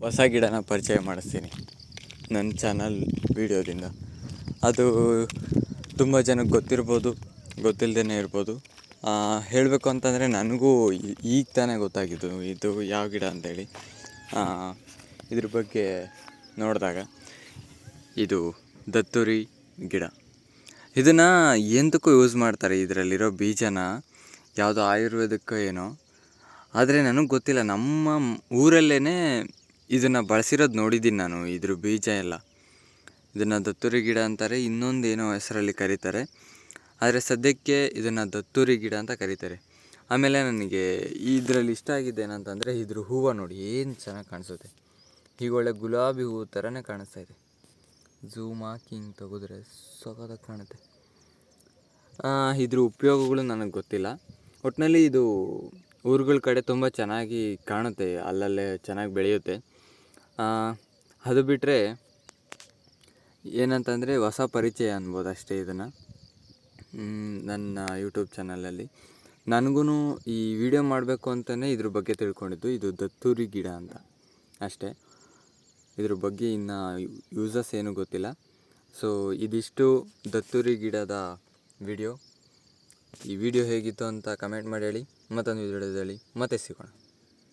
ಹೊಸ ಗಿಡನ ಪರಿಚಯ ಮಾಡಿಸ್ತೀನಿ ನನ್ನ ಚಾನಲ್ ವೀಡಿಯೋದಿಂದ. ಅದು ತುಂಬ ಜನಕ್ಕೆ ಗೊತ್ತಿರ್ಬೋದು, ಗೊತ್ತಿಲ್ಲದೇ ಇರ್ಬೋದು. ಹೇಳಬೇಕು ಅಂತಂದರೆ ನನಗೂ ಈಗ ತಾನೇ ಗೊತ್ತಾಗಿದ್ದು ಇದು ಯಾವ ಗಿಡ ಅಂತೇಳಿ. ಇದ್ರ ಬಗ್ಗೆ ನೋಡಿದಾಗ ಇದು ದತ್ತುರಿ ಗಿಡ. ಇದನ್ನು ಎಂತಕ್ಕೂ ಯೂಸ್ ಮಾಡ್ತಾರೆ. ಇದರಲ್ಲಿರೋ ಬೀಜನ ಯಾವುದೋ ಆಯುರ್ವೇದಕ್ಕೋ ಏನೋ, ಆದರೆ ನನಗೆ ಗೊತ್ತಿಲ್ಲ. ನಮ್ಮ ಊರಲ್ಲೇ ಇದನ್ನು ಬಳಸಿರೋದು ನೋಡಿದ್ದೀನಿ ನಾನು. ಇದ್ರ ಬೀಜ ಎಲ್ಲ ಇದನ್ನು ದತ್ತುರಿ ಗಿಡ ಅಂತಾರೆ, ಇನ್ನೊಂದು ಏನೋ ಹೆಸರಲ್ಲಿ ಕರೀತಾರೆ. ಆದರೆ ಸದ್ಯಕ್ಕೆ ಇದನ್ನು ದತ್ತುರಿ ಗಿಡ ಅಂತ ಕರೀತಾರೆ. ಆಮೇಲೆ ನನಗೆ ಇದರಲ್ಲಿ ಇಷ್ಟ ಆಗಿದ್ದು ಏನಂತಂದರೆ ಇದ್ರ ಹೂವು ನೋಡಿ ಏನು ಚೆನ್ನಾಗಿ ಕಾಣಿಸುತ್ತೆ. ಈಗ ಒಳ್ಳೆ ಗುಲಾಬಿ ಹೂವು ಥರನೇ ಕಾಣಿಸ್ತಾ ಇದೆ. ಝೂಮ್ ಹಾಕಿ ಹಿಂಗೆ ತೆಗೆದ್ರೆ ಸಖತ್ತಾಗಿ ಕಾಣುತ್ತೆ. ಇದ್ರ ಉಪಯೋಗಗಳು ನನಗೆ ಗೊತ್ತಿಲ್ಲ. ಒಟ್ಟಿನಲ್ಲಿ ಇದು ಊರುಗಳ ಕಡೆ ತುಂಬ ಚೆನ್ನಾಗಿ ಕಾಣುತ್ತೆ, ಅಲ್ಲಲ್ಲೇ ಚೆನ್ನಾಗಿ ಬೆಳೆಯುತ್ತೆ. ಅದು ಬಿಟ್ಟರೆ ಏನಂತಂದರೆ ಹೊಸ ಪರಿಚಯ ಅನ್ಬೋದು ಅಷ್ಟೇ ಇದನ್ನು ನನ್ನ ಯೂಟ್ಯೂಬ್ ಚಾನಲಲ್ಲಿ. ನನಗೂ ಈ ವಿಡಿಯೋ ಮಾಡಬೇಕು ಅಂತಲೇ ಇದ್ರ ಬಗ್ಗೆ ತಿಳ್ಕೊಂಡಿದ್ದು. ಇದು ದತ್ತುರಿ ಗಿಡ ಅಂತ ಅಷ್ಟೇ. ಇದ್ರ ಬಗ್ಗೆ ಇನ್ನು ಯೂಸಸ್ ಏನೂ ಗೊತ್ತಿಲ್ಲ. ಸೊ ಇದಿಷ್ಟು ದತ್ತುರಿ ಗಿಡದ ವಿಡಿಯೋ. ಈ ವಿಡಿಯೋ ಹೇಗಿತ್ತು ಅಂತ ಕಮೆಂಟ್ ಮಾಡಿ ಹೇಳಿ. ಮತ್ತೊಂದು ವಿಡಿಯೋದಲ್ಲಿ ಮತ್ತೆ ಸಿಗೋಣ.